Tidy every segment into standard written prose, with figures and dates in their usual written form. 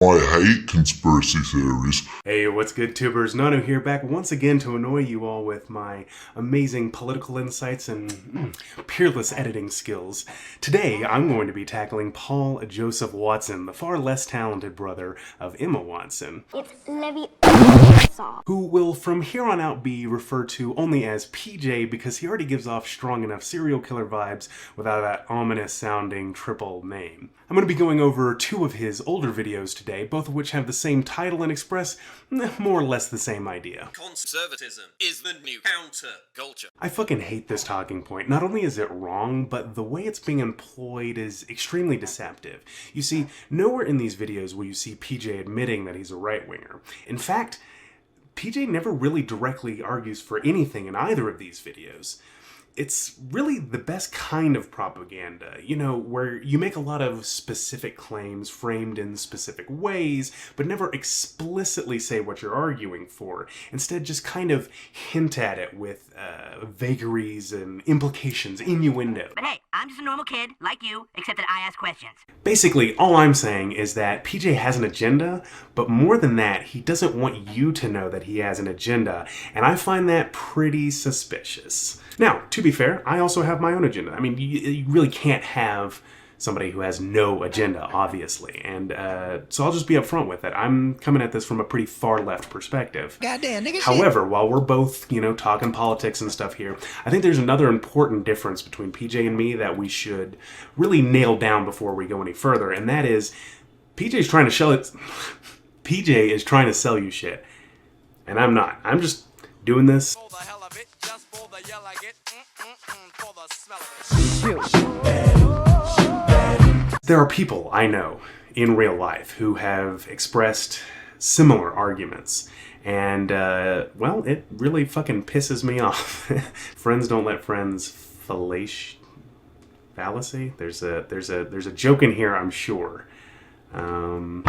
I hate conspiracy theories. Hey, what's good, tubers? Nannu here, back once again to annoy you all with my amazing political insights and peerless editing skills. Today, I'm going to be tackling Paul Joseph Watson, the far less talented brother of Emma Watson. It's Leviosa, who will from here on out be referred to only as PJ because he already gives off strong enough serial killer vibes without that ominous sounding triple name. I'm going to be going over two of his older videos today, both of which have the same title and express more or less the same idea. Conservatism is the new counter-culture. I fucking hate this talking point. Not only is it wrong, but the way it's being employed is extremely deceptive. You see, nowhere in these videos will you see PJ admitting that he's a right-winger. In fact, PJ never really directly argues for anything in either of these videos. It's really the best kind of propaganda, you know, where you make a lot of specific claims framed in specific ways, but never explicitly say what you're arguing for. Instead, just kind of hint at it with vagaries and implications, innuendo. But hey, I'm just a normal kid, like you, except that I ask questions. Basically, all I'm saying is that PJ has an agenda, but more than that, he doesn't want you to know that he has an agenda, and I find that pretty suspicious. Now, to be fair, I also have my own agenda. I mean, you really can't have somebody who has no agenda, obviously, and so I'll just be upfront with it. I'm coming at this from a pretty far left perspective. Goddamn, nigga. However, while we're both, you know, talking politics and stuff here, I think there's another important difference between PJ and me that we should really nail down before we go any further, and that is PJ is trying to sell you shit, and I'm not. I'm just doing this For the hell of it, just for the yell I get, for the smell of it. There are people I know in real life who have expressed similar arguments, and well, it really fucking pisses me off. Friends don't let friends fallacy. There's a joke in here, I'm sure. The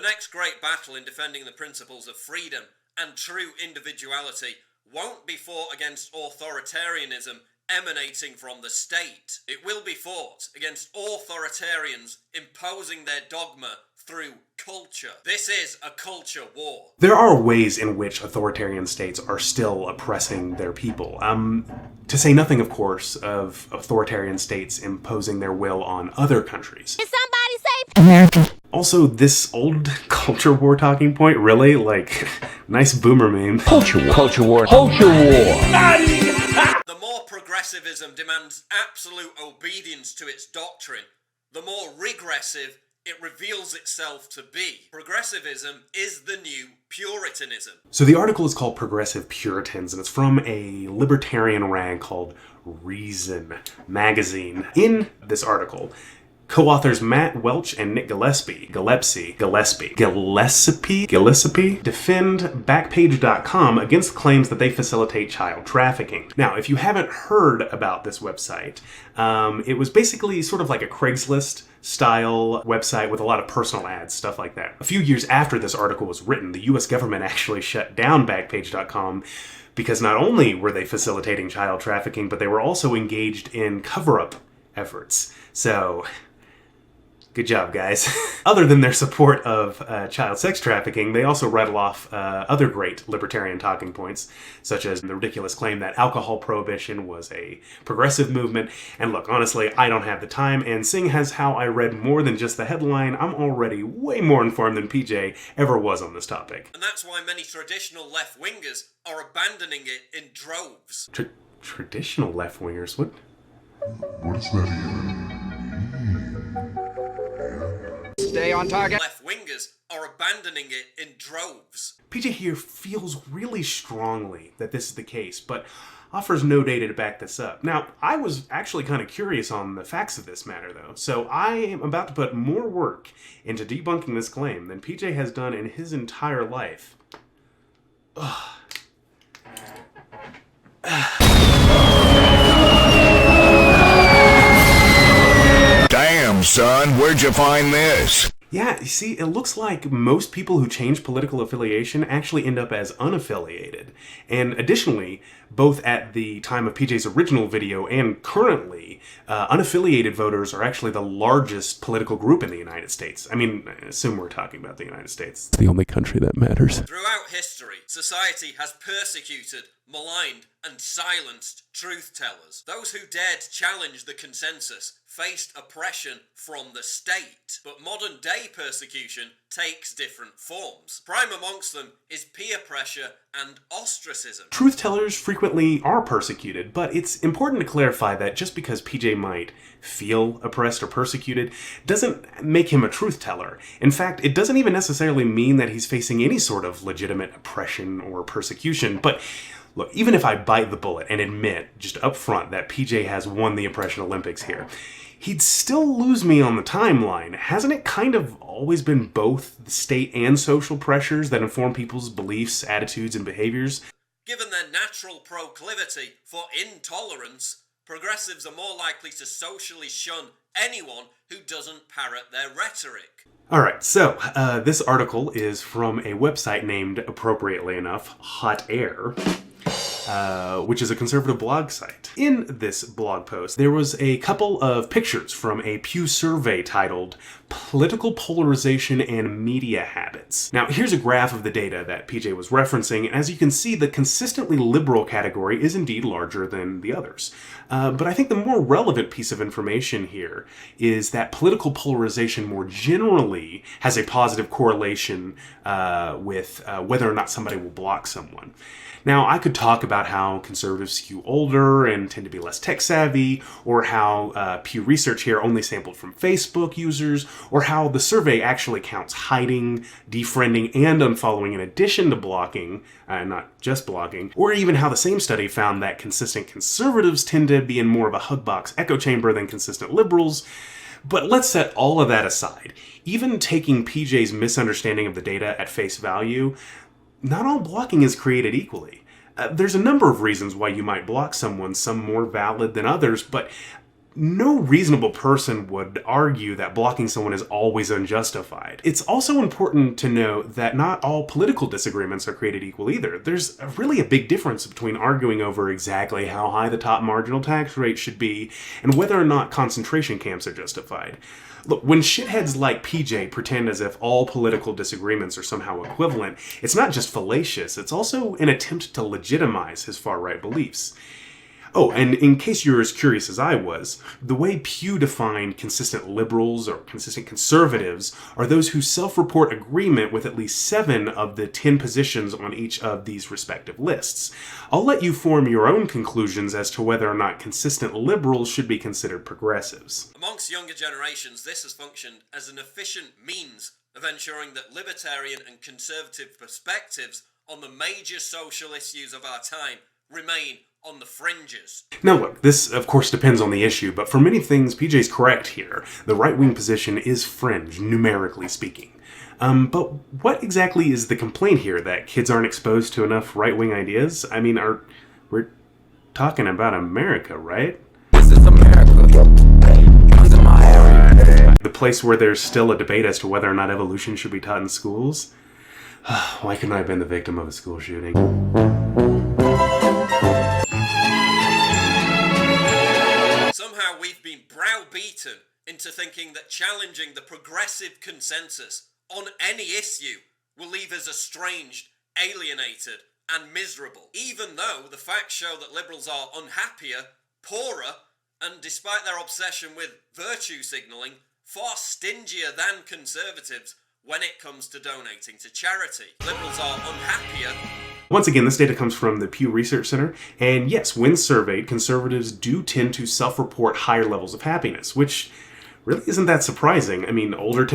next great battle in defending the principles of freedom and true individuality won't be fought against authoritarianism emanating from the state. It will be fought against authoritarians imposing their dogma through culture. This is a culture war. There are ways in which authoritarian states are still oppressing their people. To say nothing, of course, of authoritarian states imposing their will on other countries. Did somebody say Also, this old culture war talking point, really? Like, nice boomer meme. Culture war. The more progressivism demands absolute obedience to its doctrine, the more regressive it reveals itself to be. Progressivism is the new Puritanism. So the article is called Progressive Puritans, and it's from a libertarian rag called Reason Magazine. In this article, co-authors Matt Welch and Nick Gillespie defend Backpage.com against claims that they facilitate child trafficking. Now, if you haven't heard about this website, it was basically sort of like a Craigslist style website with a lot of personal ads, stuff like that. A few years after this article was written, the US government actually shut down Backpage.com because not only were they facilitating child trafficking, but they were also engaged in cover-up efforts. So, good job, guys. Other than their support of child sex trafficking, they also rattle off other great libertarian talking points, such as the ridiculous claim that alcohol prohibition was a progressive movement. And look, honestly, I don't have the time, and seeing as how I read more than just the headline, I'm already way more informed than PJ ever was on this topic. And that's why many traditional left-wingers are abandoning it in droves. Traditional left-wingers? What Does that even? Stay on target. Left-wingers are abandoning it in droves. PJ here feels really strongly that this is the case, but offers no data to back this up. Now, I was actually kind of curious on the facts of this matter, though, so I am about to put more work into debunking this claim than PJ has done in his entire life. Ugh. Damn, son, where'd you find this? Yeah, you see, it looks like most people who change political affiliation actually end up as unaffiliated. And additionally, both at the time of PJ's original video and currently, unaffiliated voters are actually the largest political group in the United States. I mean, I assume we're talking about the United States. It's the only country that matters. Throughout history, society has persecuted, maligned, and silenced truth-tellers. Those who dared challenge the consensus faced oppression from the state. But modern-day persecution takes different forms. Prime amongst them is peer pressure and ostracism. Truth-tellers frequently are persecuted, but it's important to clarify that just because PJ might feel oppressed or persecuted doesn't make him a truth-teller. In fact, it doesn't even necessarily mean that he's facing any sort of legitimate oppression or persecution. But look, even if I bite the bullet and admit just up front that PJ has won the Oppression Olympics here, he'd still lose me on the timeline. Hasn't it kind of always been both the state and social pressures that inform people's beliefs, attitudes, and behaviors? Given their natural proclivity for intolerance, progressives are more likely to socially shun anyone who doesn't parrot their rhetoric. Alright, so this article is from a website named, appropriately enough, Hot Air, which is a conservative blog site. In this blog post, there was a couple of pictures from a Pew survey titled Political Polarization and Media Habits. Now, here's a graph of the data that PJ was referencing, and as you can see, the consistently liberal category is indeed larger than the others. But I think the more relevant piece of information here is that political polarization more generally has a positive correlation with whether or not somebody will block someone. Now, I could talk about how conservatives skew older and tend to be less tech-savvy, or how Pew Research here only sampled from Facebook users, or how the survey actually counts hiding, defriending, and unfollowing in addition to blocking, not just blocking, or even how the same study found that consistent conservatives tend to be in more of a hugbox echo chamber than consistent liberals. But let's set all of that aside. Even taking PJ's misunderstanding of the data at face value, not all blocking is created equally. There's a number of reasons why you might block someone, some more valid than others, but no reasonable person would argue that blocking someone is always unjustified. It's also important to note that not all political disagreements are created equal either. There's really a big difference between arguing over exactly how high the top marginal tax rate should be and whether or not concentration camps are justified. Look, when shitheads like PJ pretend as if all political disagreements are somehow equivalent, it's not just fallacious, it's also an attempt to legitimize his far-right beliefs. Oh, and in case you're as curious as I was, the way Pew defined consistent liberals or consistent conservatives are those who self-report agreement with at least 7 of the 10 positions on each of these respective lists. I'll let you form your own conclusions as to whether or not consistent liberals should be considered progressives. Amongst younger generations, this has functioned as an efficient means of ensuring that libertarian and conservative perspectives on the major social issues of our time remain on the fringes. Now look, this of course depends on the issue, but for many things PJ's correct here. The right-wing position is fringe, numerically speaking. But what exactly is the complaint here? That kids aren't exposed to enough right-wing ideas? I mean, we're talking about America, right? This is America. This is my area. The place where there's still a debate as to whether or not evolution should be taught in schools? Why couldn't I have been the victim of a school shooting? Somehow we've been browbeaten into thinking that challenging the progressive consensus on any issue will leave us estranged, alienated, and miserable, even though the facts show that liberals are unhappier, poorer, and despite their obsession with virtue signalling, far stingier than conservatives when it comes to donating to charity. Liberals are unhappier. Once again, this data comes from the Pew Research Center, and yes, when surveyed, conservatives do tend to self-report higher levels of happiness, which really isn't that surprising. I mean, older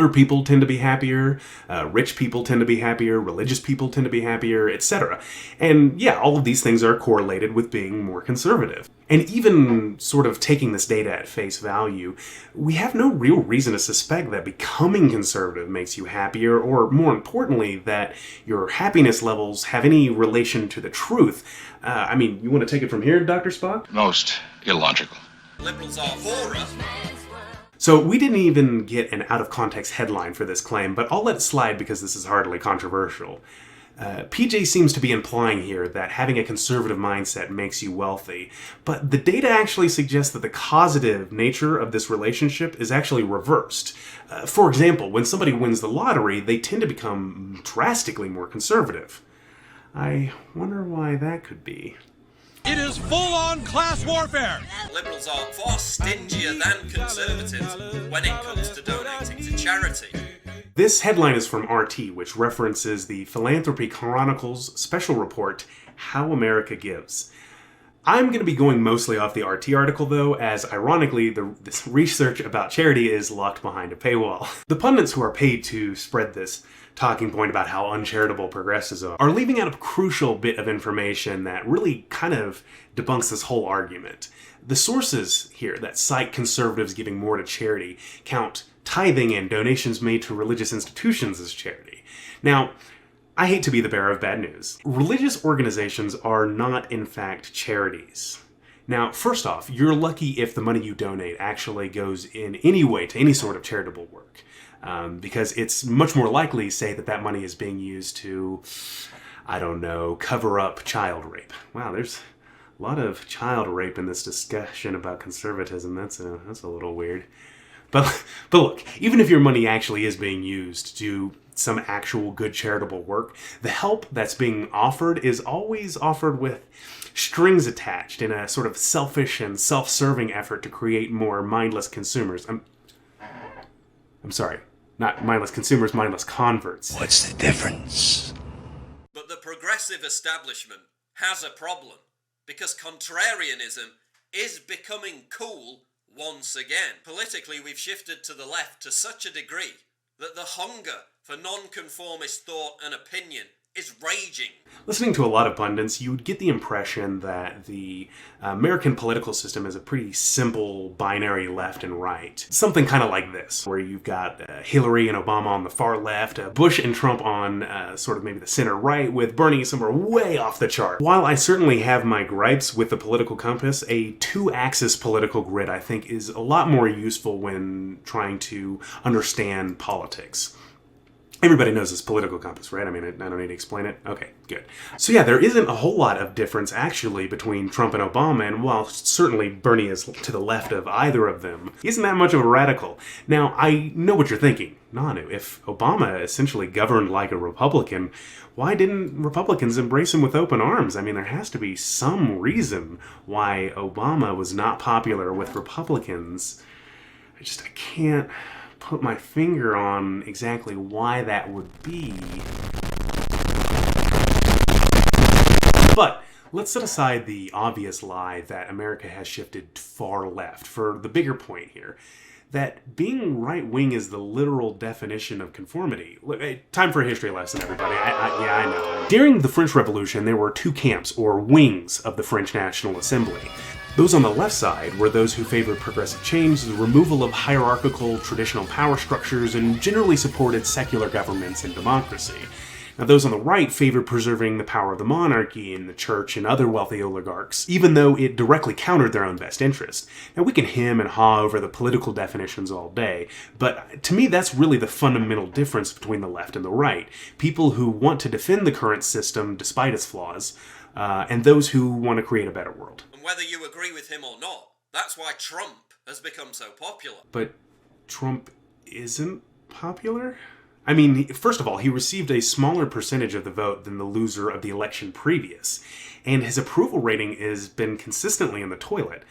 people tend to be happier, rich people tend to be happier, religious people tend to be happier, etc. And yeah, all of these things are correlated with being more conservative. And even sort of taking this data at face value, we have no real reason to suspect that becoming conservative makes you happier, or more importantly, that your happiness levels have any relation to the truth. I mean, you want to take it from here, Dr. Spock? Most illogical. Liberals are poorer, So we didn't even get an out-of-context headline for this claim, but I'll let it slide because this is hardly controversial. PJ seems to be implying here that having a conservative mindset makes you wealthy, but the data actually suggests that the causative nature of this relationship is actually reversed. For example, when somebody wins the lottery, they tend to become drastically more conservative. I wonder why that could be. It is full-on class warfare! Liberals are far stingier than Conservatives when it comes to donating to charity. This headline is from RT, which references the Philanthropy Chronicle's special report, How America Gives. I'm going to be going mostly off the RT article, though, as ironically, this research about charity is locked behind a paywall. The pundits who are paid to spread this talking point about how uncharitable progressives are leaving out a crucial bit of information that really kind of debunks this whole argument. The sources here that cite conservatives giving more to charity count tithing and donations made to religious institutions as charity. Now, I hate to be the bearer of bad news. Religious organizations are not, in fact, charities. Now, first off, you're lucky if the money you donate actually goes in any way to any sort of charitable work. Because it's much more likely, say, that money is being used to, I don't know, cover up child rape. Wow, there's a lot of child rape in this discussion about conservatism. That's a little weird. But look, even if your money actually is being used to do some actual good charitable work, the help that's being offered is always offered with strings attached in a sort of selfish and self-serving effort to create more mindless consumers. I'm sorry, not mindless consumers, mindless converts. What's the difference? But the progressive establishment has a problem, because contrarianism is becoming cool once again. Politically, we've shifted to the left to such a degree that the hunger for non-conformist thought and opinion is raging. Listening to a lot of pundits, you would get the impression that the American political system is a pretty simple binary left and right. Something kind of like this, where you've got Hillary and Obama on the far left, Bush and Trump on sort of maybe the center right, with Bernie somewhere way off the chart. While I certainly have my gripes with the political compass, a two-axis political grid I think is a lot more useful when trying to understand politics. Everybody knows this political compass, right? I mean, I don't need to explain it. Okay, good. So yeah, there isn't a whole lot of difference actually between Trump and Obama, and while certainly Bernie is to the left of either of them, he isn't that much of a radical. Now, I know what you're thinking. Nannu, if Obama essentially governed like a Republican, why didn't Republicans embrace him with open arms? I mean, there has to be some reason why Obama was not popular with Republicans. I can't put my finger on exactly why that would be. But let's set aside the obvious lie that America has shifted far left for the bigger point here, that being right-wing is the literal definition of conformity. Time for a history lesson, everybody. I know. During the French Revolution, there were two camps, or wings, of the French National Assembly. Those on the left side were those who favored progressive change, the removal of hierarchical traditional power structures, and generally supported secular governments and democracy. Now, those on the right favored preserving the power of the monarchy and the church and other wealthy oligarchs, even though it directly countered their own best interest. Now, we can hem and haw over the political definitions all day, but to me that's really the fundamental difference between the left and the right. People who want to defend the current system despite its flaws, and those who want to create a better world. And whether you agree with him or not, that's why Trump has become so popular. But Trump isn't popular? I mean, first of all, he received a smaller percentage of the vote than the loser of the election previous, and his approval rating has been consistently in the toilet.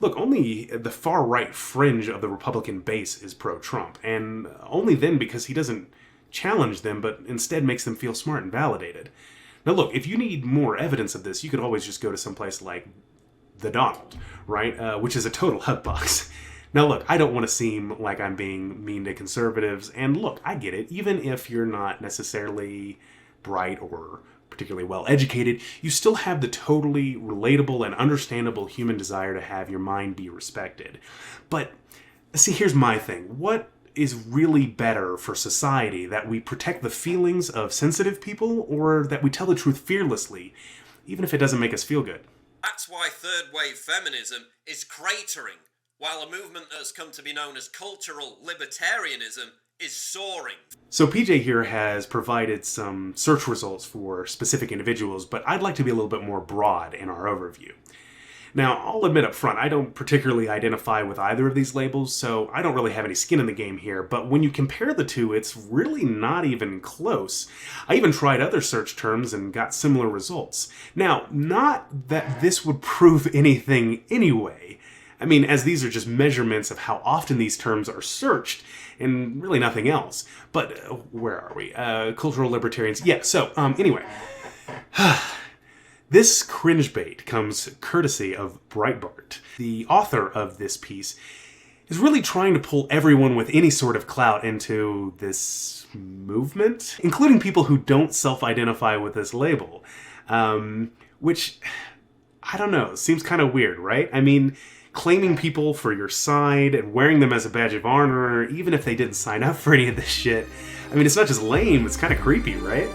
Look, only the far-right fringe of the Republican base is pro-Trump, and only then because he doesn't challenge them, but instead makes them feel smart and validated. Now look, if you need more evidence of this, you could always just go to someplace like The Donald, right? Which is a total hugbox. Now look, I don't want to seem like I'm being mean to conservatives, and look, I get it. Even if you're not necessarily bright or particularly well educated, you still have the totally relatable and understandable human desire to have your mind be respected. But see, here's my thing. What is really better for society, that we protect the feelings of sensitive people, or that we tell the truth fearlessly, even if it doesn't make us feel good? That's why third-wave feminism is cratering. while a movement that has come to be known as cultural libertarianism is soaring. So PJ here has provided some search results for specific individuals, but I'd like to be a little bit more broad in our overview. Now, I'll admit up front, I don't particularly identify with either of these labels, so I don't really have any skin in the game here, but when you compare the two, it's really not even close. I even tried other search terms and got similar results. Now, not that this would prove anything anyway. I mean, as these are just measurements of how often these terms are searched, and really nothing else. But, where are we? Cultural libertarians. Yeah, so, anyway. This cringe bait comes courtesy of Breitbart. The author of this piece is really trying to pull everyone with any sort of clout into this movement, including people who don't self-identify with this label. Which, I don't know, seems kind of weird, right? I mean, claiming people for your side and wearing them as a badge of honor, even if they didn't sign up for any of this shit. I mean, it's not just lame, it's kind of creepy, right?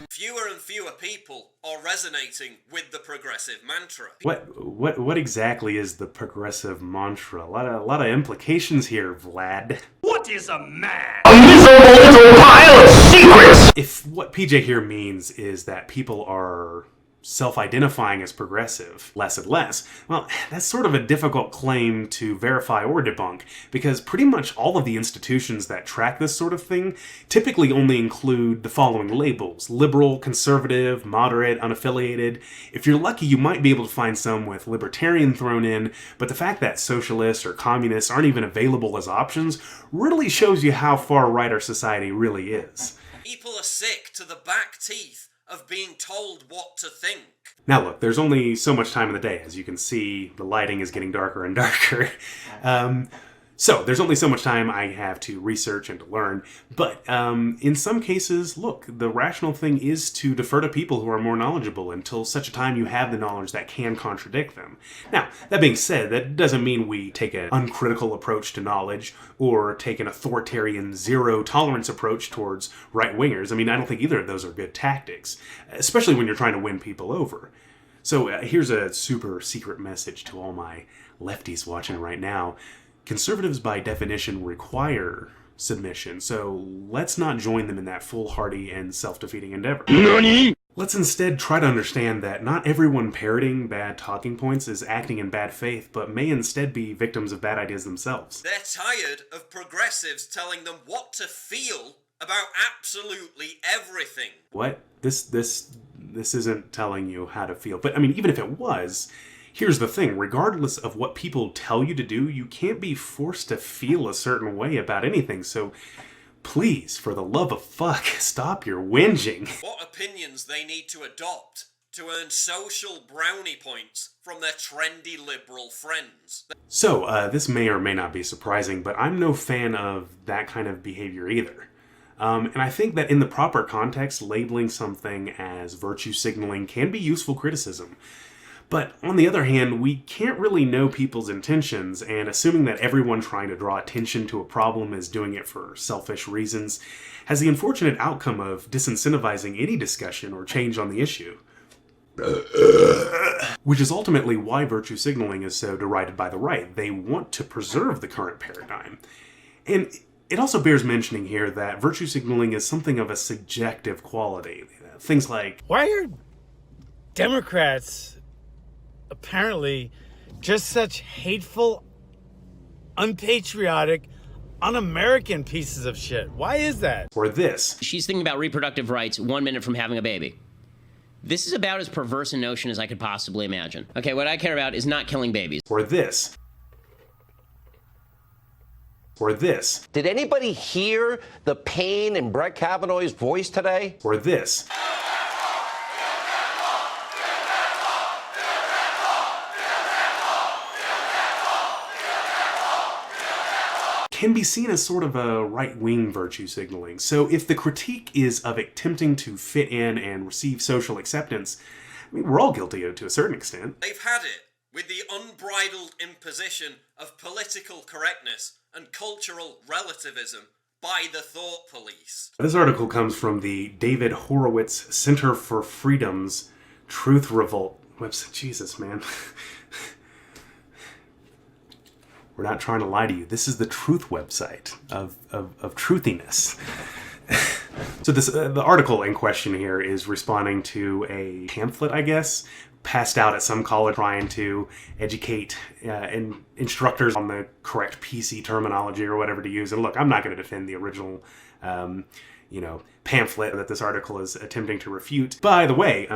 Fewer and fewer people are resonating with the progressive mantra. What exactly is the progressive mantra? A lot of implications here, Vlad. What is a man? A miserable little pile of secrets! If what PJ here means is that people are self-identifying as progressive less and less, well, that's sort of a difficult claim to verify or debunk, because pretty much all of the institutions that track this sort of thing typically only include the following labels: liberal, conservative, moderate, unaffiliated. If you're lucky, you might be able to find some with libertarian thrown in, but the fact that socialists or communists aren't even available as options really shows you how far right our society really is. People are sick to the back teeth of being told what to think. Now look, there's only so much time in the day. As you can see, the lighting is getting darker and darker. So there's only so much time I have to research and to learn. But in some cases, look, the rational thing is to defer to people who are more knowledgeable until such a time you have the knowledge that can contradict them. Now, that being said, that doesn't mean we take an uncritical approach to knowledge or take an authoritarian zero-tolerance approach towards right-wingers. I mean, I don't think either of those are good tactics, especially when you're trying to win people over. So here's a super secret message to all my lefties watching right now. Conservatives, by definition, require submission, so let's not join them in that foolhardy and self-defeating endeavor. NANI? Let's instead try to understand that not everyone parroting bad talking points is acting in bad faith, but may instead be victims of bad ideas themselves. They're tired of progressives telling them what to feel about absolutely everything. What? This isn't telling you how to feel. But, I mean, even if it was, here's the thing. Regardless of what people tell you to do, you can't be forced to feel a certain way about anything. So, please, for the love of fuck, stop your whinging. What opinions they need to adopt to earn social brownie points from their trendy liberal friends. So, this may or may not be surprising, but I'm no fan of that kind of behavior either. And I think that in the proper context, labeling something as virtue signaling can be useful criticism. But on the other hand, we can't really know people's intentions, and assuming that everyone trying to draw attention to a problem is doing it for selfish reasons has the unfortunate outcome of disincentivizing any discussion or change on the issue. Which is ultimately why virtue signaling is so derided by the right. They want to preserve the current paradigm. And it also bears mentioning here that virtue signaling is something of a subjective quality. Things like, why are Democrats apparently just such hateful, unpatriotic, un-American pieces of shit? Why is that? or this. She's thinking about reproductive rights 1 minute from having a baby. This is about as perverse a notion as I could possibly imagine. Okay, what I care about is not killing babies. Or this. Or this. Did anybody hear the pain in Brett Kavanaugh's voice today? Or this. Can be seen as sort of a right-wing virtue signaling. So if the critique is of attempting to fit in and receive social acceptance, I mean, we're all guilty of it to a certain extent. They've had it with the unbridled imposition of political correctness and cultural relativism by the thought police. This article comes from the David Horowitz Center for Freedom's Truth Revolt website. Jesus, man. We're not trying to lie to you. This is the truth website of truthiness. So the article in question here is responding to a pamphlet, I guess, passed out at some college trying to educate instructors on the correct PC terminology or whatever to use. And look, I'm not going to defend the original pamphlet that this article is attempting to refute. By the way,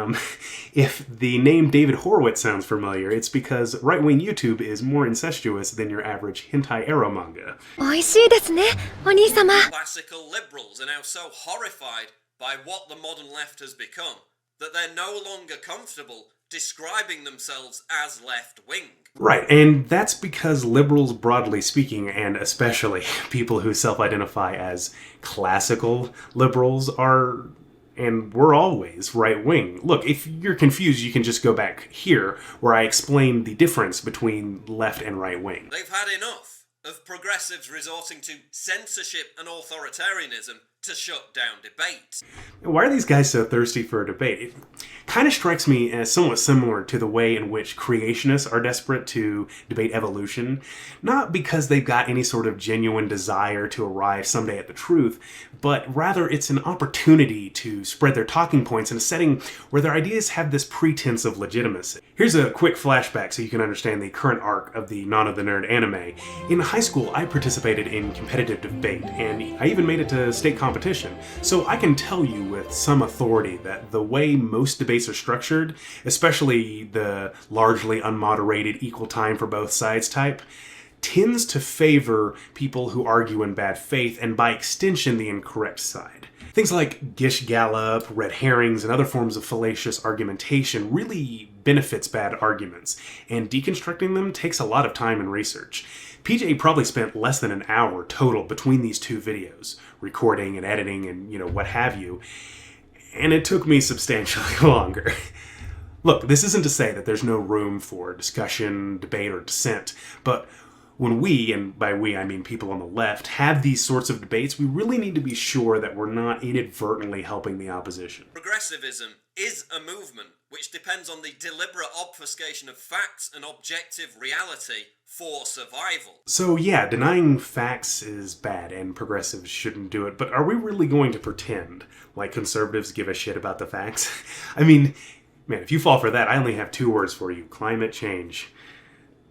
if the name David Horowitz sounds familiar, it's because right-wing YouTube is more incestuous than your average hentai ero manga. Classical liberals are now so horrified by what the modern left has become that they're no longer comfortable describing themselves as left-wing. Right, and that's because liberals, broadly speaking, and especially people who self-identify as classical liberals, are, and were always, right-wing. Look, if you're confused, you can just go back here, where I explain the difference between left and right-wing. They've had enough of progressives resorting to censorship and authoritarianism to shut down debate. Why are these guys so thirsty for a debate? It kind of strikes me as somewhat similar to the way in which creationists are desperate to debate evolution, not because they've got any sort of genuine desire to arrive someday at the truth, but rather it's an opportunity to spread their talking points in a setting where their ideas have this pretense of legitimacy. Here's a quick flashback so you can understand the current arc of the Nannu the Nerd anime. In high school, I participated in competitive debate, and I even made it to state competition. So I can tell you with some authority that the way most debates are structured, especially the largely unmoderated equal time for both sides type, tends to favor people who argue in bad faith and by extension the incorrect side. Things like gish gallop, red herrings, and other forms of fallacious argumentation really benefits bad arguments, and deconstructing them takes a lot of time and research. PJ probably spent less than an hour total between these two videos, recording and editing and, what have you, and it took me substantially longer. Look, this isn't to say that there's no room for discussion, debate, or dissent, but when we, and by we I mean people on the left, have these sorts of debates, we really need to be sure that we're not inadvertently helping the opposition. Progressivism is a movement which depends on the deliberate obfuscation of facts and objective reality for survival. So yeah, denying facts is bad and progressives shouldn't do it, but are we really going to pretend like conservatives give a shit about the facts? I mean, man, if you fall for that, I only have 2 words for you: climate change.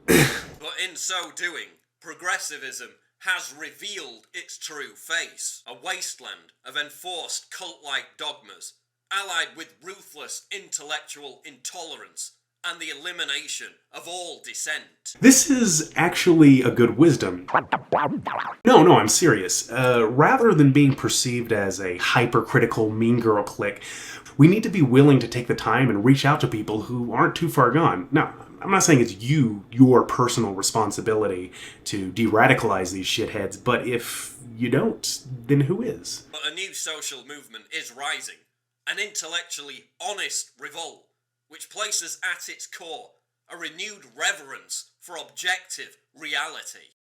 But in so doing, progressivism has revealed its true face. A wasteland of enforced cult-like dogmas, allied with ruthless intellectual intolerance and the elimination of all dissent. This is actually a good wisdom. No, I'm serious. Rather than being perceived as a hypercritical mean girl clique, we need to be willing to take the time and reach out to people who aren't too far gone. Now, I'm not saying it's your personal responsibility to de-radicalize these shitheads, but if you don't, then who is? But a new social movement is rising. An intellectually honest revolt, which places at its core a renewed reverence for objective reality.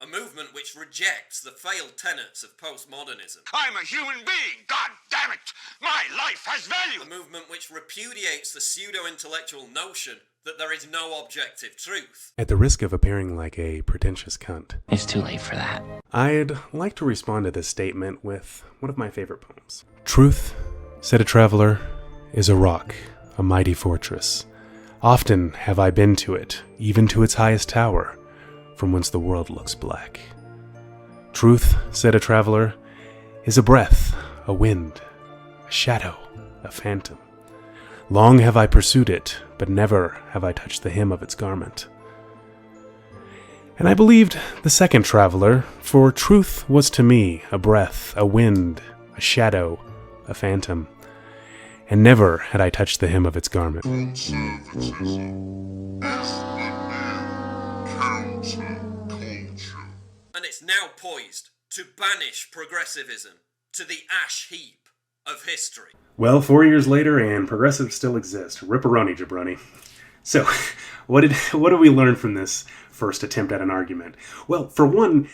A movement which rejects the failed tenets of postmodernism. I'm a human being, god damn it! My life has value! A movement which repudiates the pseudo-intellectual notion that there is no objective truth. At the risk of appearing like a pretentious cunt, It's too late for that. I'd like to respond to this statement with one of my favorite poems. Truth, said a traveler, is a rock, a mighty fortress. Often have I been to it, even to its highest tower, from whence the world looks black. Truth, said a traveler, is a breath, a wind, a shadow, a phantom. Long have I pursued it, but never have I touched the hem of its garment. And I believed the second traveler, for truth was to me a breath, a wind, a shadow, a phantom, and never had I touched the hem of its garment. And it's now poised to banish progressivism to the ash heap of history. Well, 4 years later, and progressives still exist. Ripperoni, jabroni. So, what do we learn from this first attempt at an argument? Well, for one,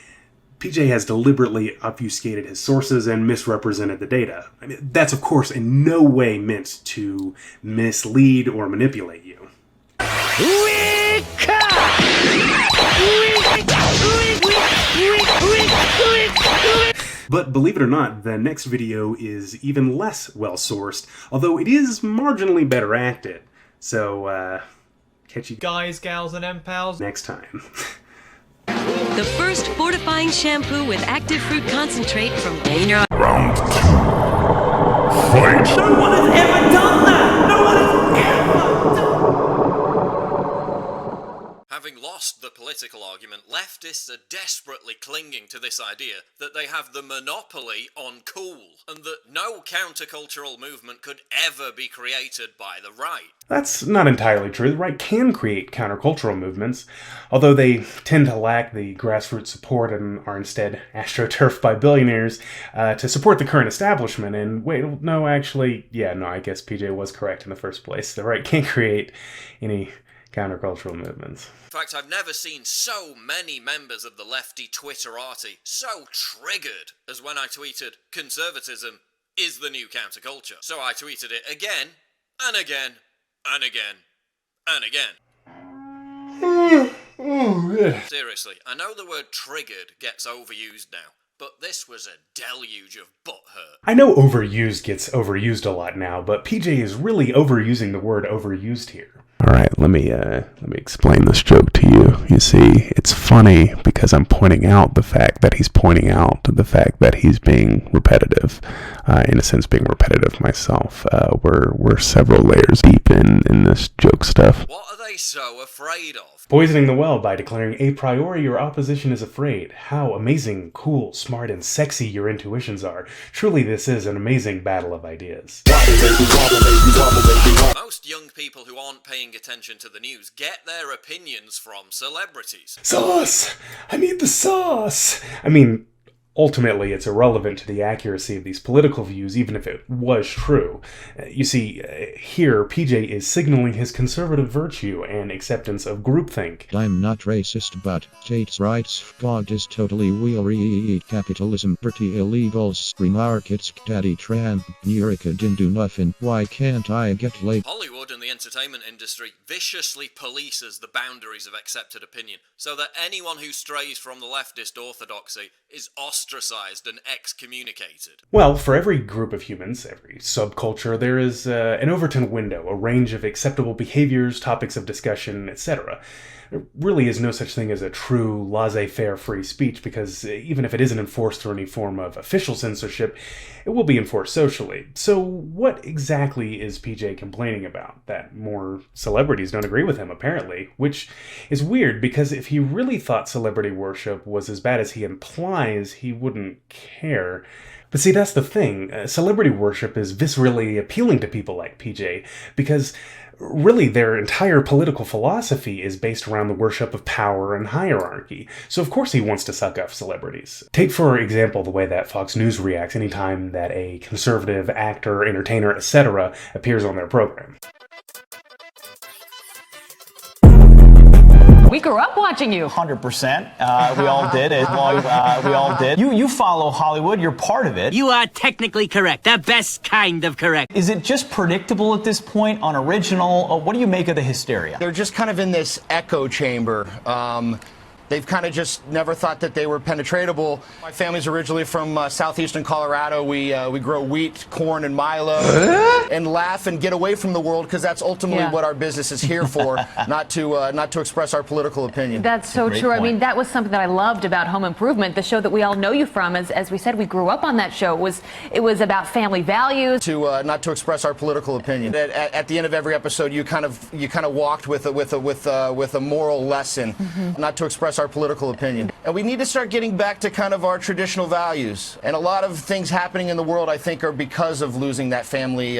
PJ has deliberately obfuscated his sources and misrepresented the data. I mean, that's, of course, in no way meant to mislead or manipulate you. But believe it or not, the next video is even less well-sourced, although it is marginally better acted. So, catch you Guys, gals, and M-pals. next time. The first fortifying shampoo with active fruit concentrate from Danger. Round 2. Fight! No one has ever done that! No one has ever done. Having lost the political argument, leftists are desperately clinging to this idea that they have the monopoly on cool, and that no countercultural movement could ever be created by the right. That's not entirely true. The right can create countercultural movements, although they tend to lack the grassroots support and are instead astroturfed by billionaires to support the current establishment. And wait, no, actually, yeah, no, I guess PJ was correct in the first place. The right can't create any countercultural movements. In fact, I've never seen so many members of the lefty Twitterati so triggered as when I tweeted, "Conservatism is the new counterculture." So I tweeted it again, and again, and again, and again. Seriously, I know the word triggered gets overused now, but this was a deluge of butthurt. I know overused gets overused a lot now, but PJ is really overusing the word overused here. Alright, let me explain this joke to you. You see, it's funny because I'm pointing out the fact that he's pointing out the fact that he's being repetitive. In a sense, being repetitive myself. We're several layers deep in this joke stuff. What are they so afraid of? Poisoning the well by declaring a priori your opposition is afraid. How amazing, cool, smart, and sexy your intuitions are. Truly, this is an amazing battle of ideas. Most young people who aren't paying attention to the news get their opinions from celebrities. Sauce! I need the sauce! I mean, ultimately, it's irrelevant to the accuracy of these political views, even if it was true. You see, here, PJ is signaling his conservative virtue and acceptance of groupthink. I'm not racist, but states' rights, God is totally weary, capitalism, pretty illegals, free markets, daddy Trump, Eureka didn't do nothing, why can't I get laid? Hollywood and the entertainment industry viciously polices the boundaries of accepted opinion, so that anyone who strays from the leftist orthodoxy is ostracized and excommunicated. Well, for every group of humans, every subculture, there is an Overton window, a range of acceptable behaviors, topics of discussion, etc. There really is no such thing as a true laissez-faire free speech, because even if it isn't enforced through any form of official censorship, it will be enforced socially. So what exactly is PJ complaining about? That more celebrities don't agree with him, apparently, which is weird, because if he really thought celebrity worship was as bad as he implies, he wouldn't care. But see, that's the thing. Celebrity worship is viscerally appealing to people like PJ, because really their entire political philosophy is based around the worship of power and hierarchy. So of course he wants to suck up celebrities. Take for example the way that Fox News reacts anytime that a conservative actor, entertainer, etc. appears on their program. We grew up watching you. 100%. We all did. We all did. You follow Hollywood. You're part of it. You are technically correct. The best kind of correct. Is it just predictable at this point, unoriginal? What do you make of the hysteria? They're just kind of in this echo chamber. They've kind of just never thought that they were penetratable. My family's originally from southeastern Colorado. We grow wheat, corn, and Milo, and laugh and get away from the world, because that's ultimately what our business is here for, not to express our political opinion. That's so true. I mean, that was something that I loved about Home Improvement, the show that we all know you from. As we said, we grew up on that show. It was about family values. Not to express our political opinion. At the end of every episode, you kind of walked with a moral lesson, not to express our political opinion. And we need to start getting back to kind of our traditional values. And a lot of things happening in the world, I think, are because of losing that family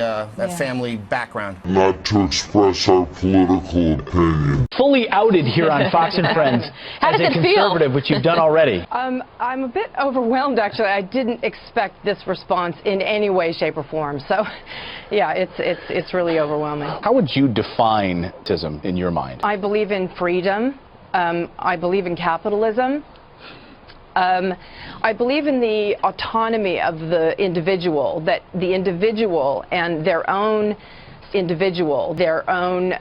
family background. Not to express our political opinion. Fully outed here on Fox and Friends as a conservative, which you've done already. I'm a bit overwhelmed, actually. I didn't expect this response in any way, shape, or form. So, yeah, it's really overwhelming. How would you define autism in your mind? I believe in freedom. I believe in capitalism. I believe in the autonomy of the individual, that the individual and their own individual, their own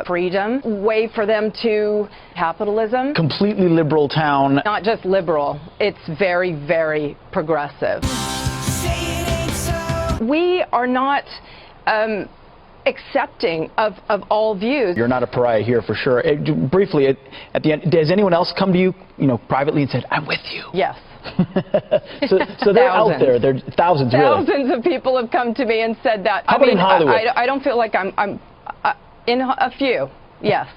freedom, way for them to capitalism. Completely liberal town. Not just liberal, it's very, very progressive. We are not accepting of all views. You're not a pariah here for sure. Briefly, at the end, does anyone else come to you, privately and said, "I'm with you"? Yes. so they're out there. There are thousands, really. Thousands of people have come to me and said that. How about in Hollywood? I don't feel like I'm in a few. Yes.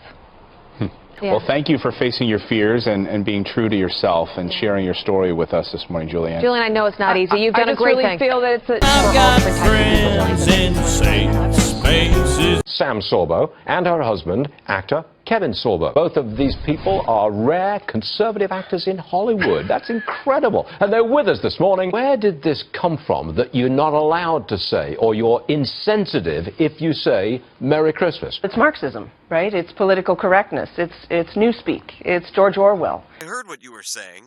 Yeah. Well, thank you for facing your fears and being true to yourself and sharing your story with us this morning, Julianne. Julianne, I know it's not easy. You've done a great thing. I just really feel that it's I've got friends in safe spaces. Sam Sorbo and her husband, actor Kevin Sorbo. Both of these people are rare conservative actors in Hollywood. That's incredible. And they're with us this morning. Where did this come from that you're not allowed to say, or you're insensitive if you say Merry Christmas? It's Marxism, right? It's political correctness. It's newspeak. It's George Orwell. I heard what you were saying.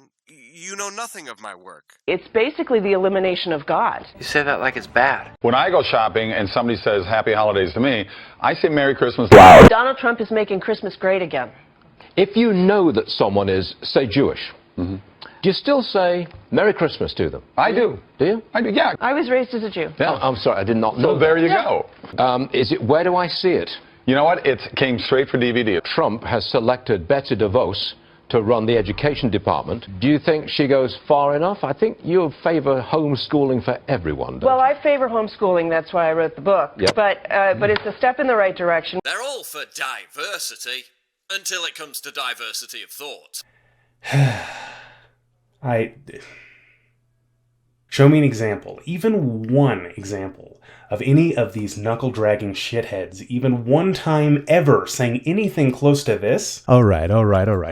You know nothing of my work. It's basically the elimination of God. You say that like it's bad. When I go shopping and somebody says Happy Holidays to me, I say Merry Christmas. Donald Trump is making Christmas great again. If you know that someone is, say, Jewish, do you still say Merry Christmas to them? I do. Do you? I do, yeah. I was raised as a Jew. Yeah. I'm sorry, I did not know. So there you go. Where do I see it? You know what? It came straight for DVD. Trump has selected Betsy DeVos to run the education department. Do you think she goes far enough? I think you favor homeschooling for everyone, well, I favor homeschooling. That's why I wrote the book. Yep. But it's a step in the right direction. They're all for diversity, until it comes to diversity of thought. Show me an example, even one example, of any of these knuckle-dragging shitheads even one time ever saying anything close to this. All right.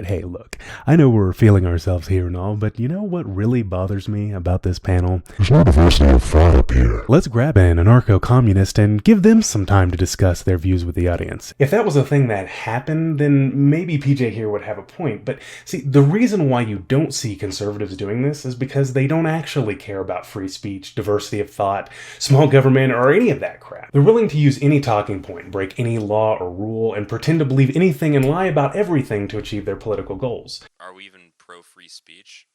Hey, look, I know we're feeling ourselves here and all, but you know what really bothers me about this panel? There's no diversity of thought up here. Let's grab an anarcho-communist and give them some time to discuss their views with the audience. If that was a thing that happened, then maybe PJ here would have a point. But see, the reason why you don't see conservatives doing this is because they don't actually care about free speech, diversity of thought, small government, or any of that crap. They're willing to use any talking point, break any law or rule, and pretend to believe anything and lie about everything to achieve their political goals. Are we even pro-free speech?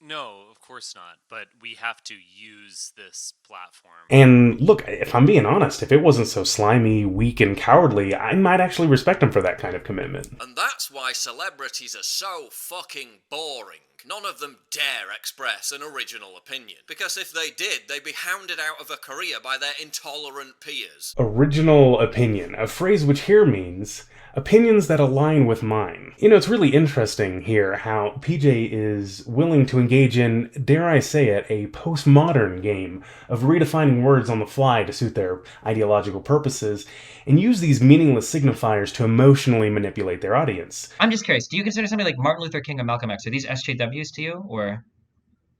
No, of course not, but we have to use this platform. And look, if I'm being honest, if it wasn't so slimy, weak, and cowardly, I might actually respect him for that kind of commitment. And that's why celebrities are so fucking boring. None of them dare express an original opinion. Because if they did, they'd be hounded out of a career by their intolerant peers. Original opinion, a phrase which here means opinions that align with mine. You know, it's really interesting here how PJ is willing to engage in, dare I say it, a postmodern game of redefining words on the fly to suit their ideological purposes, and use these meaningless signifiers to emotionally manipulate their audience. I'm just curious, do you consider somebody like Martin Luther King and Malcolm X, are these SJWs to you, or?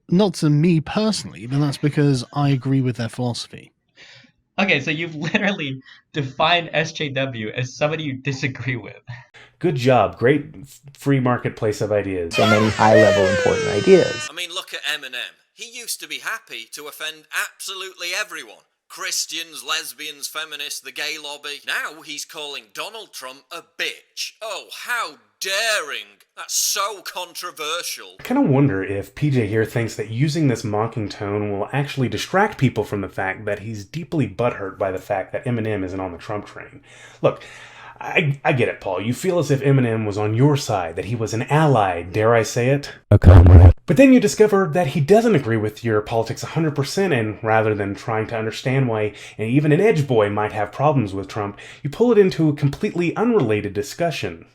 Not to me personally, but that's because I agree with their philosophy. Okay, so you've literally defined SJW as somebody you disagree with. Good job. Great free marketplace of ideas. So many high-level important ideas. I mean, look at Eminem. He used to be happy to offend absolutely everyone. Christians, lesbians, feminists, the gay lobby. Now he's calling Donald Trump a bitch. Oh, how daring. That's so controversial. I kind of wonder if PJ here thinks that using this mocking tone will actually distract people from the fact that he's deeply butthurt by the fact that Eminem isn't on the Trump train. Look, I get it, Paul. You feel as if Eminem was on your side, that he was an ally, dare I say it? A comrade. But then you discover that he doesn't agree with your politics 100%, and rather than trying to understand why even an edge boy might have problems with Trump, you pull it into a completely unrelated discussion.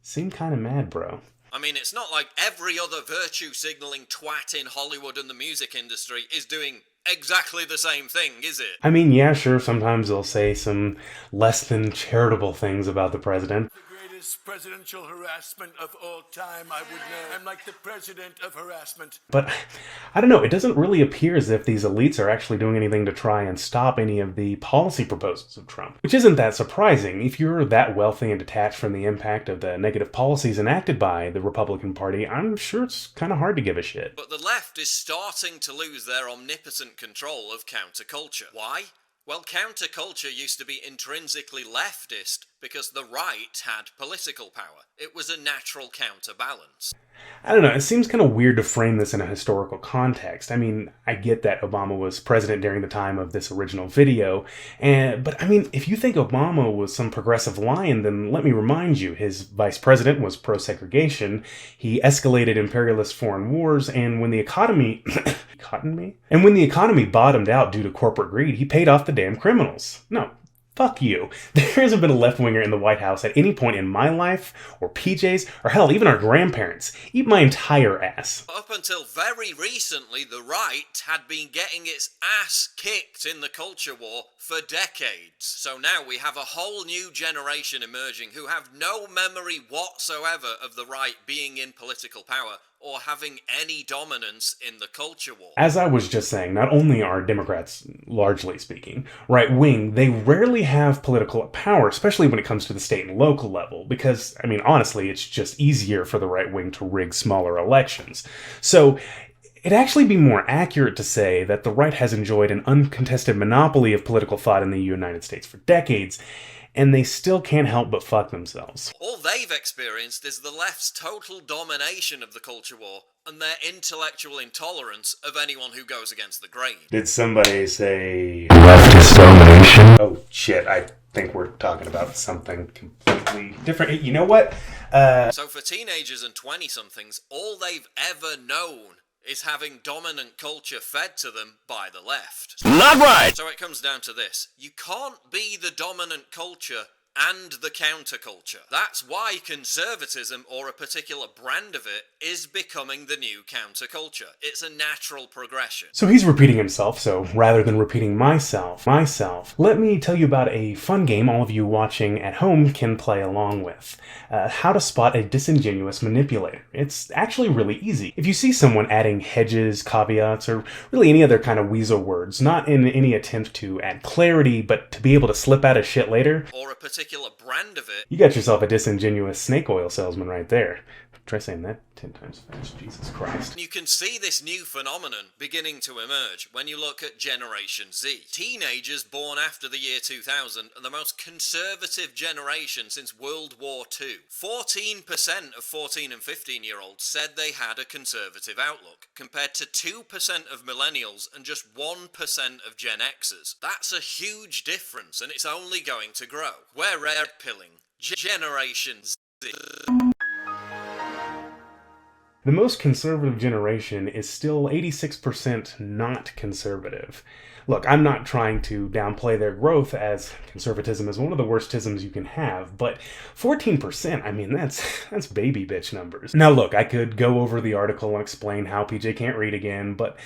Seem kind of mad, bro. I mean, it's not like every other virtue-signaling twat in Hollywood and the music industry is doing exactly the same thing, is it? I mean, yeah, sure, sometimes they'll say some less than charitable things about the president. Presidential harassment of all time, I would know. I'm like the president of harassment. But, I don't know, it doesn't really appear as if these elites are actually doing anything to try and stop any of the policy proposals of Trump. Which isn't that surprising. If you're that wealthy and detached from the impact of the negative policies enacted by the Republican Party, I'm sure it's kind of hard to give a shit. But the left is starting to lose their omnipotent control of counterculture. Why? Well, counterculture used to be intrinsically leftist because the right had political power. It was a natural counterbalance. I don't know, it seems kind of weird to frame this in a historical context. I mean, I get that Obama was president during the time of this original video, but I mean, if you think Obama was some progressive lion, then let me remind you, his vice president was pro-segregation, he escalated imperialist foreign wars, and when the economy... And when the economy bottomed out due to corporate greed, he paid off the damn criminals. No. Fuck you. There hasn't been a left-winger in the White House at any point in my life, or PJ's, or hell, even our grandparents. Eat my entire ass. Up until very recently, the right had been getting its ass kicked in the culture war for decades. So now we have a whole new generation emerging who have no memory whatsoever of the right being in political power or having any dominance in the culture war. As I was just saying, not only are Democrats, largely speaking, right-wing, they rarely have political power, especially when it comes to the state and local level, because, I mean, honestly, it's just easier for the right-wing to rig smaller elections. So, it'd actually be more accurate to say that the right has enjoyed an uncontested monopoly of political thought in the United States for decades, and they still can't help but fuck themselves. All they've experienced is the left's total domination of the culture war and their intellectual intolerance of anyone who goes against the grain. Did somebody say leftist domination? Oh shit, I think we're talking about something completely different. You know what? So for teenagers and 20-somethings, all they've ever known is having dominant culture fed to them by the left. Not right! So it comes down to this. You can't be the dominant culture and the counterculture. That's why conservatism, or a particular brand of it, is becoming the new counterculture. It's a natural progression. So he's repeating himself, so rather than repeating myself, let me tell you about a fun game all of you watching at home can play along with. How to spot a disingenuous manipulator. It's actually really easy. If you see someone adding hedges, caveats, or really any other kind of weasel words, not in any attempt to add clarity, but to be able to slip out of shit later, or a particular brand of it, you got yourself a disingenuous snake oil salesman right there. Try saying that 10 times fast, Jesus Christ. You can see this new phenomenon beginning to emerge when you look at Generation Z. Teenagers born after the year 2000 are the most conservative generation since World War II. 14% of 14 and 15-year-olds said they had a conservative outlook, compared to 2% of millennials and just 1% of Gen Xers. That's a huge difference, and it's only going to grow. We're red-pilling Generation Z. The most conservative generation is still 86% not conservative. Look, I'm not trying to downplay their growth, as conservatism is one of the worst isms you can have, but 14%, I mean, that's baby bitch numbers. Now look, I could go over the article and explain how PJ can't read again, but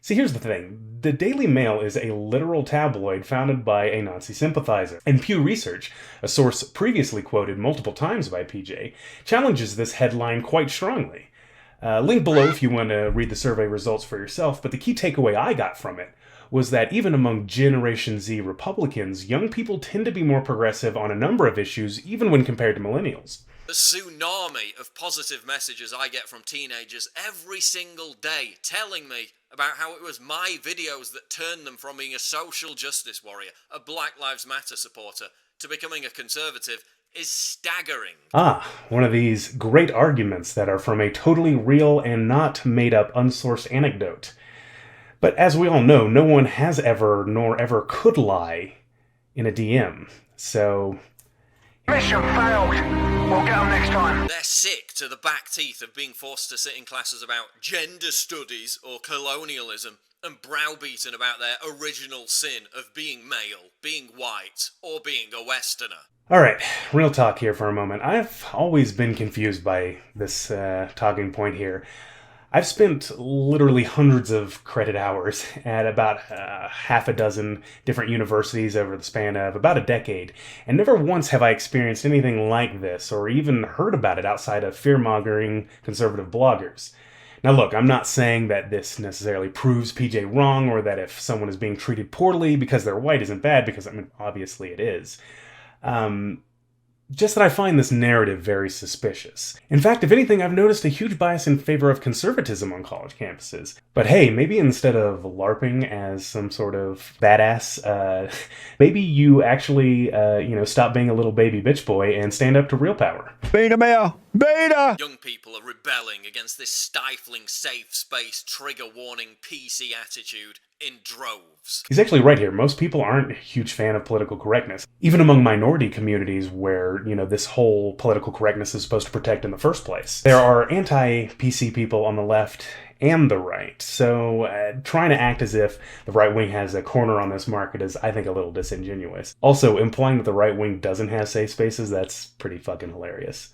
see, here's the thing. The Daily Mail is a literal tabloid founded by a Nazi sympathizer. And Pew Research, a source previously quoted multiple times by PJ, challenges this headline quite strongly. Link below if you want to read the survey results for yourself, but the key takeaway I got from it was that even among Generation Z Republicans, young people tend to be more progressive on a number of issues, even when compared to millennials. The tsunami of positive messages I get from teenagers every single day telling me about how it was my videos that turned them from being a social justice warrior, a Black Lives Matter supporter, to becoming a conservative is staggering. Ah, one of these great arguments that are from a totally real and not made-up unsourced anecdote. But as we all know, no one has ever, nor ever could lie in a DM, so... Mission failed. We'll get them next time. They're sick to the back teeth of being forced to sit in classes about gender studies or colonialism and browbeaten about their original sin of being male, being white, or being a Westerner. Alright, real talk here for a moment. I've always been confused by this talking point here. I've spent literally hundreds of credit hours at about half a dozen different universities over the span of about a decade, and never once have I experienced anything like this, or even heard about it outside of fear-mongering conservative bloggers. Now look, I'm not saying that this necessarily proves PJ wrong, or that if someone is being treated poorly because they're white isn't bad, because I mean, obviously it is. Just that I find this narrative very suspicious. In fact, if anything, I've noticed a huge bias in favor of conservatism on college campuses. But hey, maybe instead of LARPing as some sort of badass, maybe you actually, stop being a little baby bitch boy and stand up to real power. Beta male! Beta! Young people are rebelling against this stifling, safe space, trigger warning, PC attitude in droves. He's actually right here. Most people aren't a huge fan of political correctness. Even among minority communities where, this whole political correctness is supposed to protect in the first place. There are anti-PC people on the left and the right. So trying to act as if the right wing has a corner on this market is, I think, a little disingenuous. Also, implying that the right wing doesn't have safe spaces, that's pretty fucking hilarious.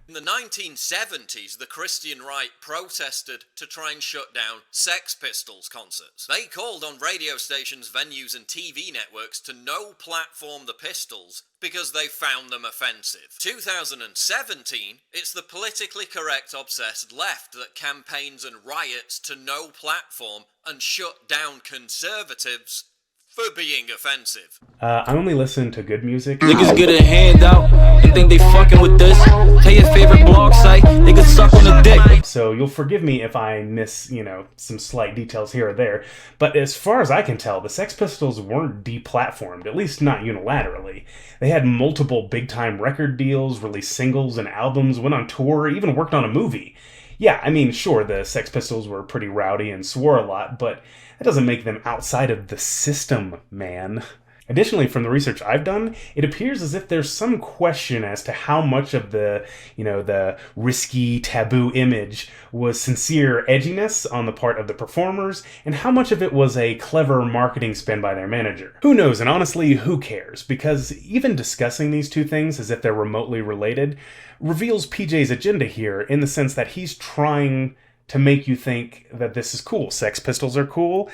In the 1970s, the Christian right protested to try and shut down Sex Pistols concerts. They called on radio stations, venues and TV networks to no platform the Pistols because they found them offensive. 2017, it's the politically correct obsessed left that campaigns and riots to no platform and shut down conservatives for being offensive. I only listen to good music. Niggas get a handout and think they fucking with this. Tell your favorite blog site, they can suck on the dick. So you'll forgive me if I miss, some slight details here or there. But as far as I can tell, the Sex Pistols weren't deplatformed, at least not unilaterally. They had multiple big-time record deals, released singles and albums, went on tour, even worked on a movie. Yeah, sure, the Sex Pistols were pretty rowdy and swore a lot, but that doesn't make them outside of the system, man. Additionally, from the research I've done, it appears as if there's some question as to how much of the, the risky, taboo image was sincere edginess on the part of the performers, and how much of it was a clever marketing spin by their manager. Who knows, and honestly, who cares? Because even discussing these two things as if they're remotely related reveals PJ's agenda here, in the sense that he's trying to make you think that this is cool. Sex Pistols are cool.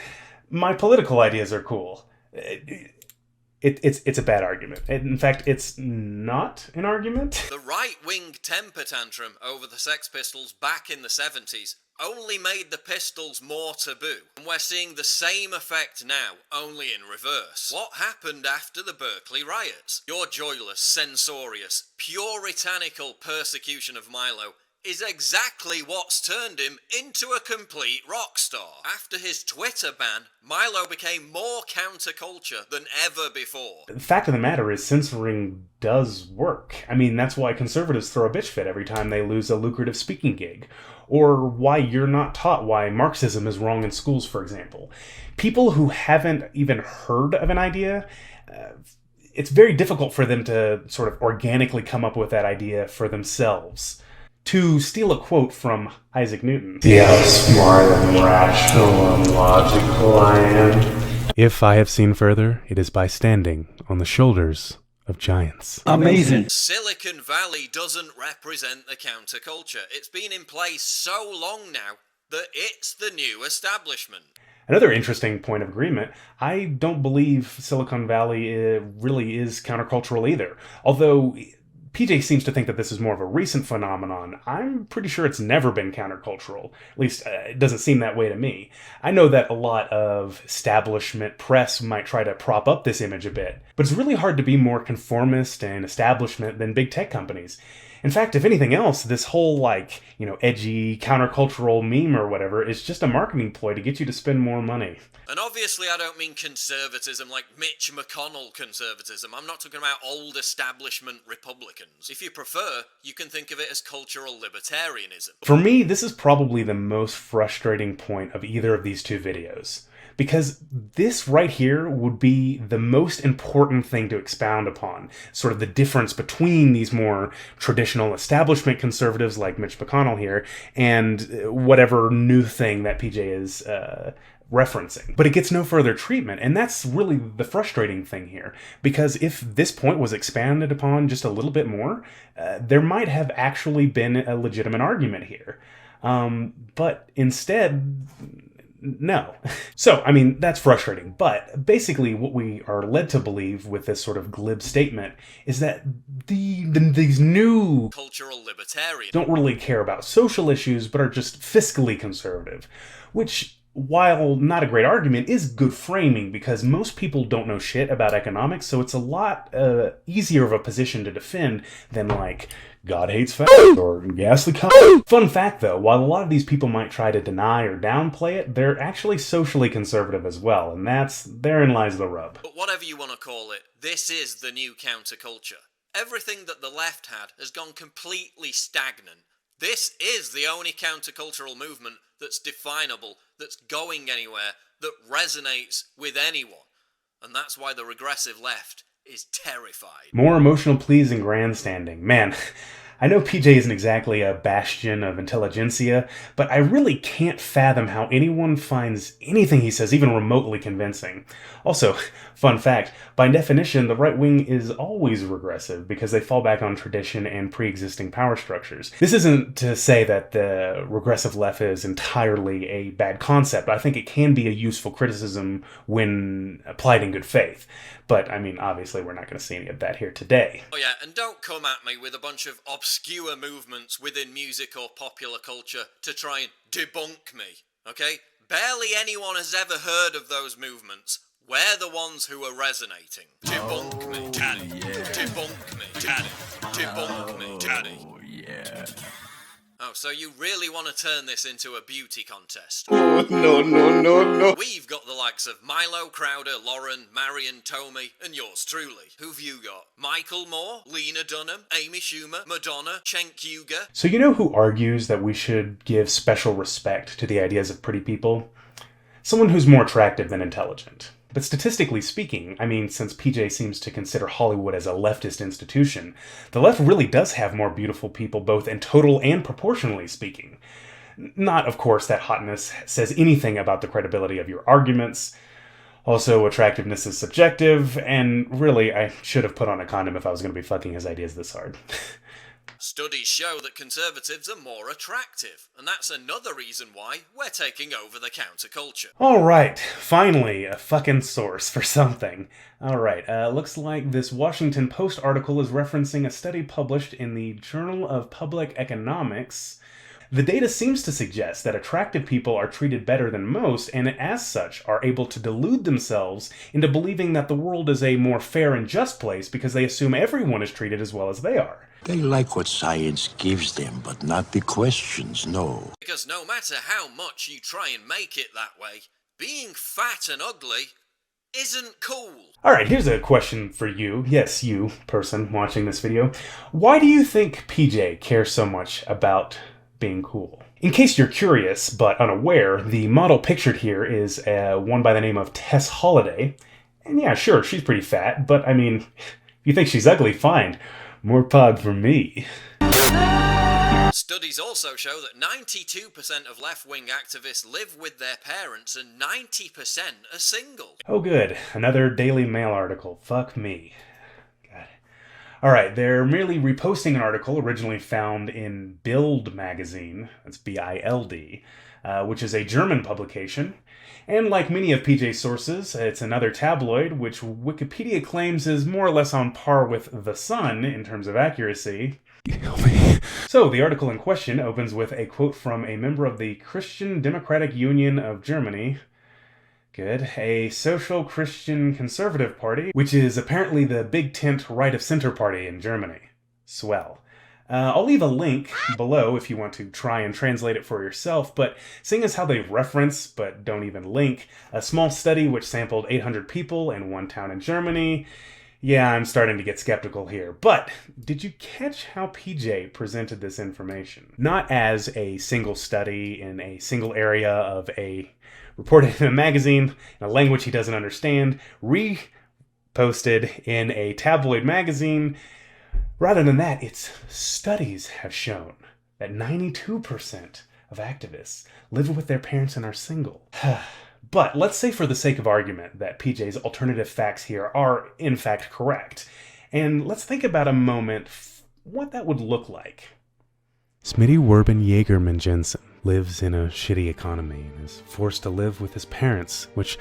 My political ideas are cool. It's a bad argument. In fact, it's not an argument. The right-wing temper tantrum over the Sex Pistols back in the 70s only made the Pistols more taboo. And we're seeing the same effect now, only in reverse. What happened after the Berkeley riots? Your joyless, censorious, puritanical persecution of Milo is exactly what's turned him into a complete rock star. After his Twitter ban, Milo became more counterculture than ever before. The fact of the matter is, censoring does work. That's why conservatives throw a bitch fit every time they lose a lucrative speaking gig. Or why you're not taught why Marxism is wrong in schools, for example. People who haven't even heard of an idea, it's very difficult for them to sort of organically come up with that idea for themselves. To steal a quote from Isaac Newton. See how smart and rational and logical I am? If I have seen further, it is by standing on the shoulders of giants. Amazing. Silicon Valley doesn't represent the counterculture. It's been in place so long now that it's the new establishment. Another interesting point of agreement, I don't believe Silicon Valley really is countercultural either. Although PJ seems to think that this is more of a recent phenomenon. I'm pretty sure it's never been countercultural. At least, it doesn't seem that way to me. I know that a lot of establishment press might try to prop up this image a bit, but it's really hard to be more conformist and establishment than big tech companies. In fact, if anything else, this whole, edgy, countercultural meme or whatever is just a marketing ploy to get you to spend more money. And obviously I don't mean conservatism like Mitch McConnell conservatism. I'm not talking about old establishment Republicans. If you prefer, you can think of it as cultural libertarianism. For me, this is probably the most frustrating point of either of these two videos. Because this right here would be the most important thing to expound upon. Sort of the difference between these more traditional establishment conservatives like Mitch McConnell here and whatever new thing that PJ is referencing. But it gets no further treatment, and that's really the frustrating thing here. Because if this point was expanded upon just a little bit more, there might have actually been a legitimate argument here. But instead, no. So, that's frustrating, but basically what we are led to believe with this sort of glib statement is that these new cultural libertarians don't really care about social issues, but are just fiscally conservative, which while not a great argument, is good framing because most people don't know shit about economics, so it's a lot easier of a position to defend than like, God hates facts or gas the economy. Fun fact though, while a lot of these people might try to deny or downplay it, they're actually socially conservative as well, and therein lies the rub. But whatever you want to call it, this is the new counterculture. Everything that the left had has gone completely stagnant. This is the only countercultural movement that's definable, that's going anywhere, that resonates with anyone. And that's why the regressive left is terrified. More emotional pleas and grandstanding. Man, I know PJ isn't exactly a bastion of intelligentsia, but I really can't fathom how anyone finds anything he says even remotely convincing. Also, fun fact, by definition, the right wing is always regressive because they fall back on tradition and pre-existing power structures. This isn't to say that the regressive left is entirely a bad concept. I think it can be a useful criticism when applied in good faith. But, I mean, obviously we're not going to see any of that here today. Oh yeah, and don't come at me with a bunch of obscure movements within music or popular culture to try and debunk me, okay? Barely anyone has ever heard of those movements. We're the ones who are resonating. Debunk me, daddy. Debunk me, daddy. Debunk me, daddy. Oh, yeah. Oh, so you really want to turn this into a beauty contest? Oh, no. We've got the likes of Milo, Crowder, Lauren, Marion, Tomei, and yours truly. Who've you got? Michael Moore, Lena Dunham, Amy Schumer, Madonna, Cenk Uygur. So you know who argues that we should give special respect to the ideas of pretty people? Someone who's more attractive than intelligent. But statistically speaking, I mean, since PJ seems to consider Hollywood as a leftist institution, the left really does have more beautiful people both in total and proportionally speaking. Not, of course, that hotness says anything about the credibility of your arguments. Also, attractiveness is subjective, and really, I should have put on a condom if I was going to be fucking his ideas this hard. Studies show that conservatives are more attractive, and that's another reason why we're taking over the counterculture. Alright, finally, a fucking source for something. Alright, looks like this Washington Post article is referencing a study published in the Journal of Public Economics. The data seems to suggest that attractive people are treated better than most, and as such are able to delude themselves into believing that the world is a more fair and just place because they assume everyone is treated as well as they are. They like what science gives them, but not the questions, no. Because no matter how much you try and make it that way, being fat and ugly isn't cool. Alright, here's a question for you. Yes, you, person watching this video. Why do you think PJ cares so much about being cool? In case you're curious, but unaware, the model pictured here is one by the name of Tess Holliday. And yeah, sure, she's pretty fat, but I mean, if you think she's ugly, fine. More pod for me. Studies also show that 92% of left-wing activists live with their parents and 90% are single. Oh good, another Daily Mail article. Fuck me. God. Alright, they're merely reposting an article originally found in Bild magazine, that's B-I-L-D, which is a German publication. And like many of PJ's sources, it's another tabloid, which Wikipedia claims is more or less on par with The Sun in terms of accuracy. So, the article in question opens with a quote from a member of the Christian Democratic Union of Germany. Good. A social Christian conservative party, which is apparently the big tent right-of-center party in Germany. Swell. I'll leave a link below if you want to try and translate it for yourself, but seeing as how they reference, but don't even link, a small study which sampled 800 people in one town in Germany, yeah, I'm starting to get skeptical here. But did you catch how PJ presented this information? Not as a single study in a single area of a reported in a magazine in a language he doesn't understand, reposted in a tabloid magazine. Rather than that, its studies have shown that 92% of activists live with their parents and are single. But let's say for the sake of argument that PJ's alternative facts here are in fact correct. And let's think about a moment what that would look like. Smitty Werben Jaegerman Jensen lives in a shitty economy and is forced to live with his parents, which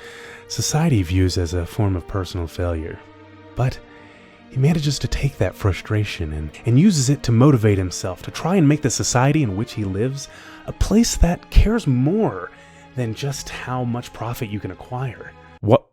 society views as a form of personal failure. But he manages to take that frustration and uses it to motivate himself to try and make the society in which he lives a place that cares more than just how much profit you can acquire. What?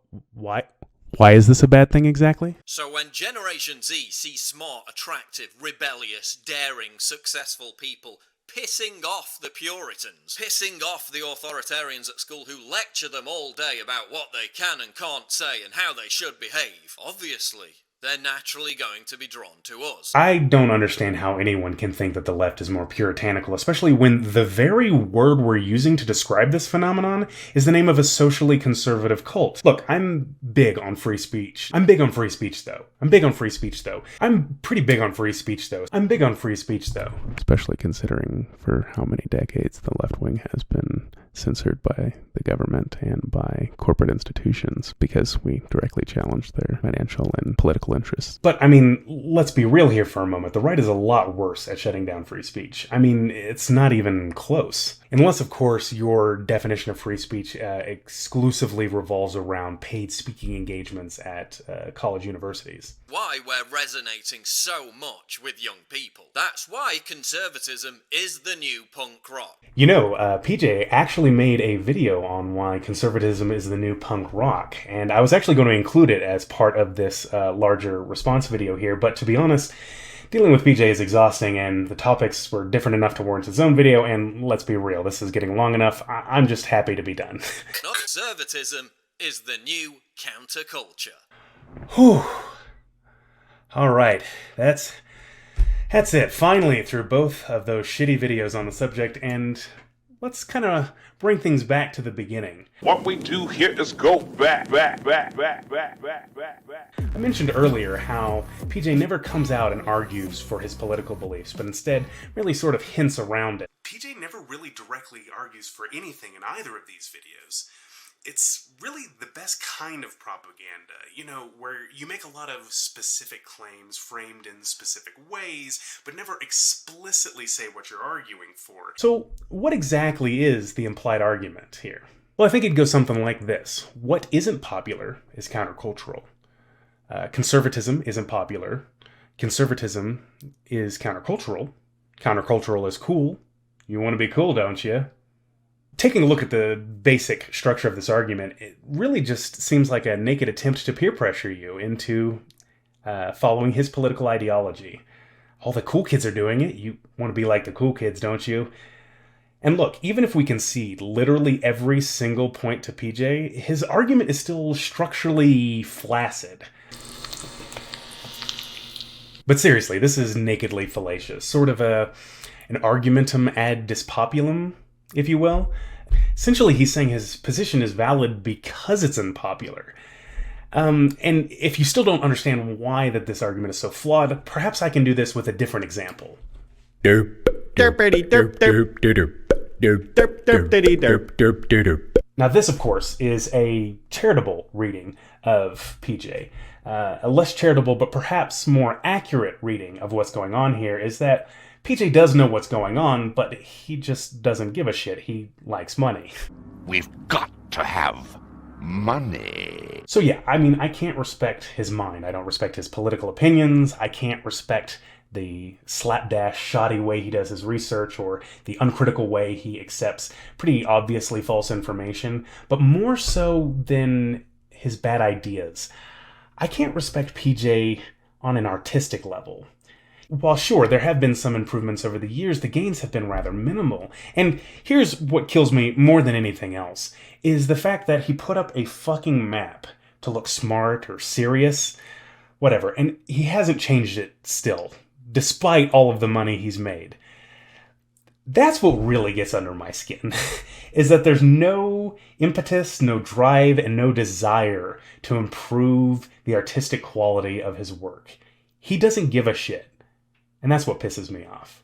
Why is this a bad thing exactly? So when Generation Z sees smart, attractive, rebellious, daring, successful people pissing off the Puritans, pissing off the authoritarians at school who lecture them all day about what they can and can't say and how they should behave, obviously they're naturally going to be drawn to us. I don't understand how anyone can think that the left is more puritanical, especially when the very word we're using to describe this phenomenon is the name of a socially conservative cult. Look, I'm big on free speech. I'm pretty big on free speech, though. Especially considering for how many decades the left wing has been censored by the government and by corporate institutions because we directly challenge their financial and political interests. But, I mean, let's be real here for a moment. The right is a lot worse at shutting down free speech. I mean, it's not even close. Unless, of course, your definition of free speech exclusively revolves around paid speaking engagements at college universities. Why we're resonating so much with young people. That's why conservatism is the new punk rock. You know, PJ actually made a video on why conservatism is the new punk rock, and I was actually going to include it as part of this larger response video here, but to be honest, dealing with PJ is exhausting, and the topics were different enough to warrant its own video, and let's be real, this is getting long enough. I'm just happy to be done. Conservatism is the new counterculture. Whew. Alright, that's it. Finally, through both of those shitty videos on the subject, and let's kind of bring things back to the beginning. What we do here is go back. I mentioned earlier how PJ never comes out and argues for his political beliefs, but instead really sort of hints around it. PJ never really directly argues for anything in either of these videos. It's really the best kind of propaganda, you know, where you make a lot of specific claims framed in specific ways, but never explicitly say what you're arguing for. So what exactly is the implied argument here? Well, I think it goes something like this. What isn't popular is countercultural. Conservatism isn't popular. Conservatism is countercultural. Countercultural is cool. You want to be cool, don't you? Taking a look at the basic structure of this argument, it really just seems like a naked attempt to peer pressure you into following his political ideology. All the cool kids are doing it. You want to be like the cool kids, don't you? And look, even if we concede literally every single point to PJ, his argument is still structurally flaccid. But seriously, this is nakedly fallacious. Sort of an argumentum ad dispopulum, if you will. Essentially, he's saying his position is valid because it's unpopular. And if you still don't understand why that this argument is so flawed, perhaps I can do this with a different example. Now this, of course, is a charitable reading of PJ. A less charitable, but perhaps more accurate reading of what's going on here is that PJ does know what's going on, but he just doesn't give a shit. He likes money. We've got to have money. So yeah, I mean, I can't respect his mind. I don't respect his political opinions. I can't respect the slapdash, shoddy way he does his research or the uncritical way he accepts pretty obviously false information. But more so than his bad ideas, I can't respect PJ on an artistic level. While sure, there have been some improvements over the years, the gains have been rather minimal. And here's what kills me more than anything else, is the fact that he put up a fucking map to look smart or serious, whatever, and he hasn't changed it still, despite all of the money he's made. That's what really gets under my skin, is that there's no impetus, no drive, and no desire to improve the artistic quality of his work. He doesn't give a shit. And that's what pisses me off.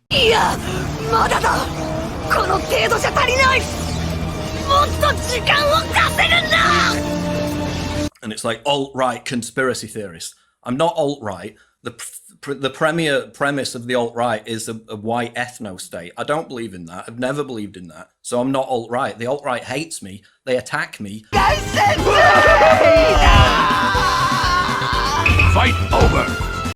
And it's like alt-right conspiracy theorists. I'm not alt-right. The premier premise of the alt-right is a white ethno-state. I don't believe in that. I've never believed in that. So I'm not alt-right. The alt-right hates me. They attack me. Fight over!